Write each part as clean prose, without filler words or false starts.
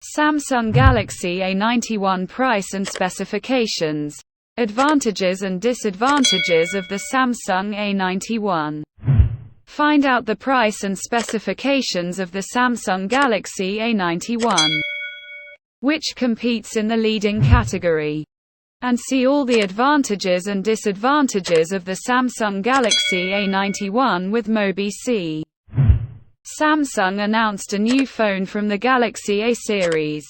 Samsung Galaxy A91 price and specifications. Advantages and disadvantages of the Samsung A91. Find out the price and specifications of the Samsung Galaxy A91, which competes in the leading category. And see all the advantages and disadvantages of the Samsung Galaxy A91 with Mobi-C. Samsung announced a new phone from the Galaxy A series.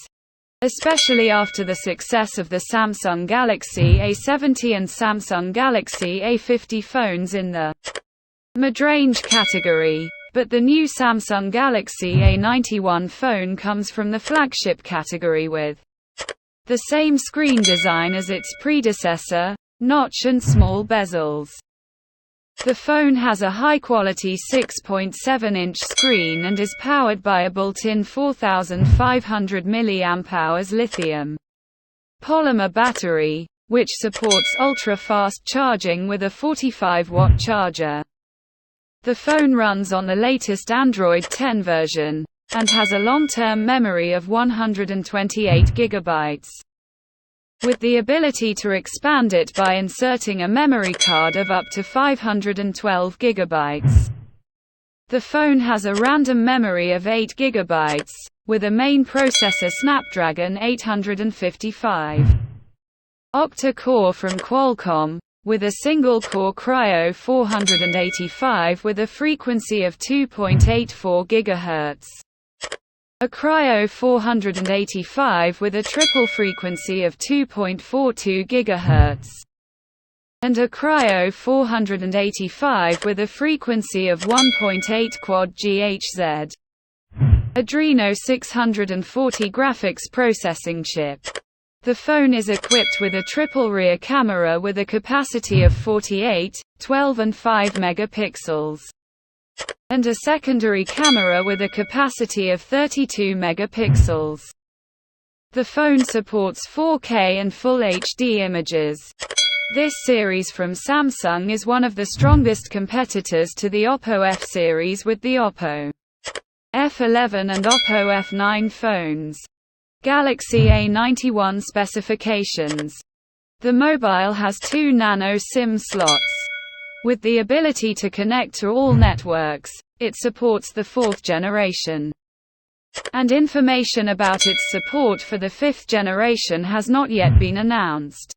Especially after the success of the Samsung Galaxy A70 and Samsung Galaxy A50 phones in the mid-range category. But the new Samsung Galaxy A91 phone comes from the flagship category with the same screen design as its predecessor, notch and small bezels. The phone has a high-quality 6.7-inch screen and is powered by a built-in 4500 mAh lithium polymer battery, which supports ultra-fast charging with a 45-watt charger. The phone runs on the latest Android 10 version, and has a long-term memory of 128 GB, with the ability to expand it by inserting a memory card of up to 512 GB. The phone has a random memory of 8 GB, with a main processor Snapdragon 855 octa-core from Qualcomm, with a single-core Cryo 485 with a frequency of 2.84 GHz. A Cryo 485 with a triple frequency of 2.42 GHz. And a Cryo 485 with a frequency of 1.8 quad GHz. Adreno 640 graphics processing chip. The phone is equipped with a triple rear camera with a capacity of 48, 12 and 5 megapixels. And a secondary camera with a capacity of 32 megapixels. The phone supports 4K and Full HD images. This series from Samsung is one of the strongest competitors to the Oppo F series with the Oppo F11 and Oppo F9 phones. Galaxy A91 specifications. The mobile has 2 nano SIM slots. With the ability to connect to all networks, it supports the 4th generation. And information about its support for the 5th generation has not yet been announced.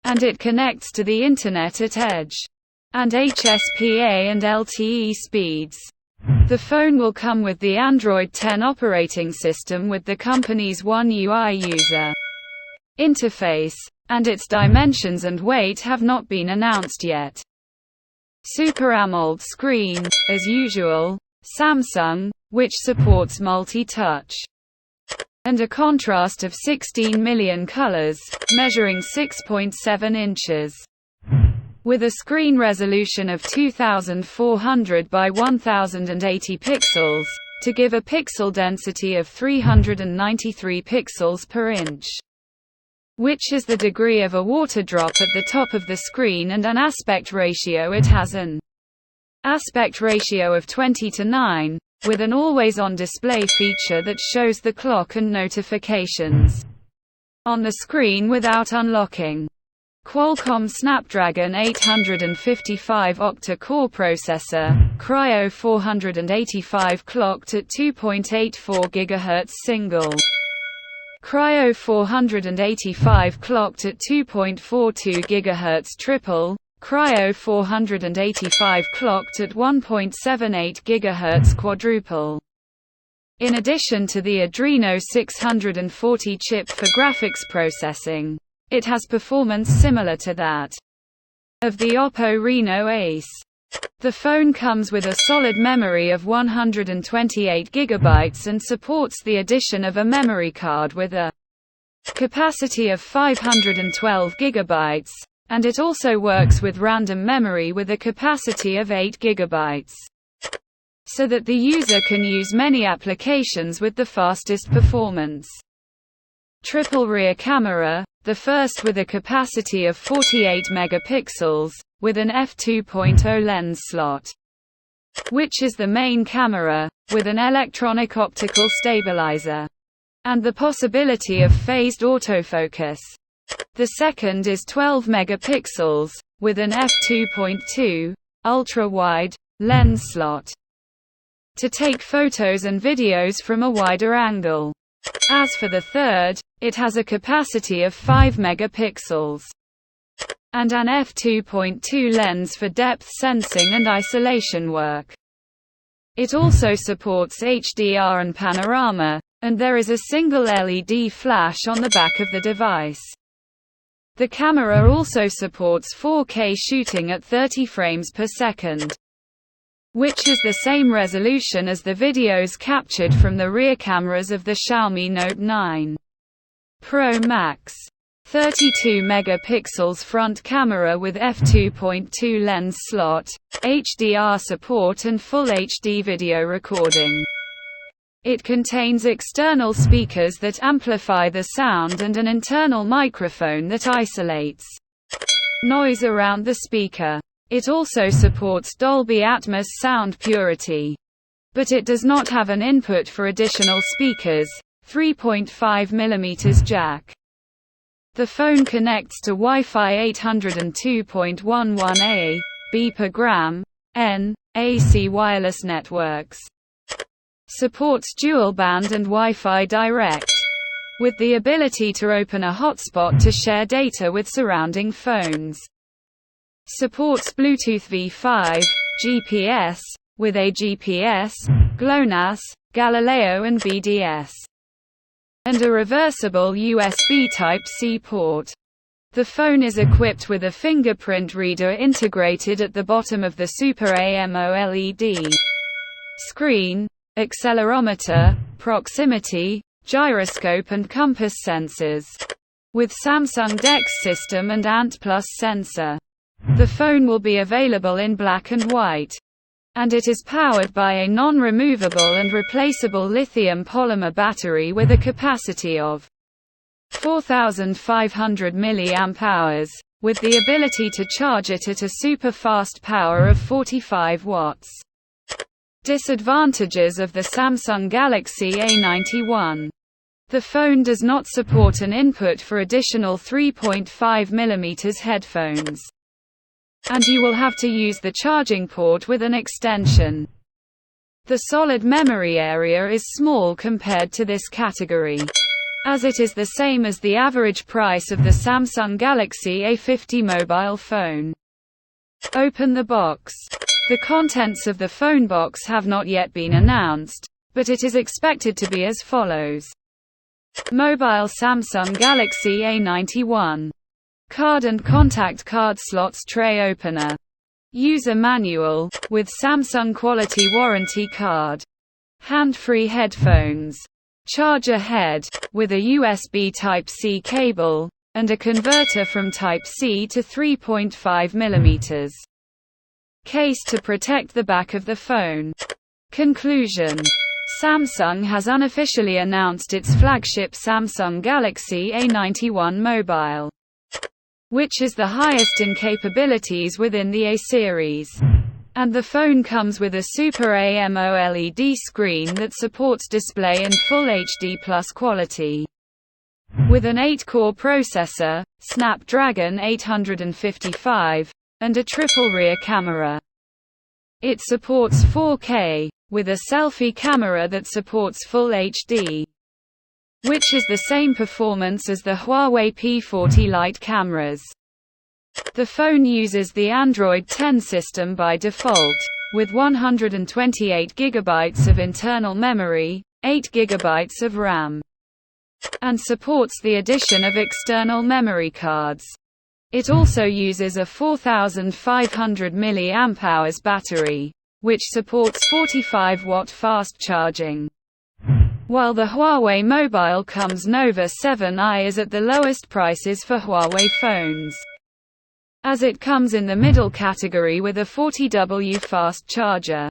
And it connects to the Internet at Edge and HSPA and LTE speeds. The phone will come with the Android 10 operating system with the company's One UI user interface, and its dimensions and weight have not been announced yet. Super AMOLED screen, as usual, Samsung, which supports multi-touch. And a contrast of 16 million colors, measuring 6.7 inches. With a screen resolution of 2400 by 1080 pixels, to give a pixel density of 393 pixels per inch. Which is the degree of a water drop at the top of the screen, and an aspect ratio. It has an aspect ratio of 20:9, with an always-on display feature that shows the clock and notifications on the screen without unlocking. Qualcomm Snapdragon 855 octa-core processor, Cryo 485 clocked at 2.84 GHz single. Cryo 485 clocked at 2.42 GHz triple, Cryo 485 clocked at 1.78 GHz quadruple. In addition to the Adreno 640 chip for graphics processing, it has performance similar to that of the Oppo Reno Ace. The phone comes with a solid memory of 128 GB and supports the addition of a memory card with a capacity of 512 GB, and it also works with random memory with a capacity of 8 GB, so that the user can use many applications with the fastest performance. Triple rear camera, the first with a capacity of 48 megapixels, with an f2.0 lens slot, which is the main camera, with an electronic optical stabilizer. and the possibility of phased autofocus. The second is 12 megapixels, with an f2.2 ultra-wide lens slot to take photos and videos from a wider angle. As for the third, it has a capacity of 5 megapixels and an f2.2 lens for depth sensing and isolation work. It also supports HDR and Panorama, and there is a single LED flash on the back of the device. The camera also supports 4K shooting at 30 frames per second, which is the same resolution as the videos captured from the rear cameras of the Xiaomi Note 9 Pro Max. 32 megapixels front camera with f2.2 lens slot, HDR support and full HD video recording. It contains external speakers that amplify the sound and an internal microphone that isolates noise around the speaker. It also supports Dolby Atmos sound purity. But it does not have an input for additional speakers, 3.5mm jack. The phone connects to Wi-Fi 802.11a, B per gram, N, AC wireless networks. Supports dual band and Wi-Fi direct, with the ability to open a hotspot to share data with surrounding phones. Supports Bluetooth V5, GPS, with a GPS, GLONASS, Galileo and BDS. And a reversible USB Type-C port. The phone is equipped with a fingerprint reader integrated at the bottom of the Super AMOLED screen, accelerometer, proximity, gyroscope and compass sensors, with Samsung DeX system and Ant+ sensor. The phone will be available in black and white, and it is powered by a non-removable and replaceable lithium polymer battery with a capacity of 4,500 mAh, with the ability to charge it at a super fast power of 45 watts. Disadvantages of the Samsung Galaxy A91. The phone does not support an input for additional 3.5mm headphones, and you will have to use the charging port with an extension. The solid memory area is small compared to this category, as it is the same as the average price of the Samsung Galaxy A50 mobile phone. Open the box. The contents of the phone box have not yet been announced, but it is expected to be as follows. Mobile Samsung Galaxy A91. Card and contact card slots tray opener. User manual, with Samsung quality warranty card. Hand-free headphones. Charger head, with a USB Type-C cable, and a converter from Type-C to 3.5mm. Case to protect the back of the phone. Conclusion. Samsung has unofficially announced its flagship Samsung Galaxy A91 mobile, which is the highest in capabilities within the A series. And the phone comes with a Super AMOLED screen that supports display in Full HD Plus quality. With an 8-core processor, Snapdragon 855, and a triple rear camera. It supports 4K, with a selfie camera that supports Full HD, which is the same performance as the Huawei P40 Lite cameras. The phone uses the Android 10 system by default, with 128 GB of internal memory, 8 GB of RAM, and supports the addition of external memory cards. It also uses a 4,500 mAh battery, which supports 45-watt fast charging. While the Huawei Mobile Comes Nova 7i is at the lowest prices for Huawei phones, as it comes in the middle category with a 40W fast charger.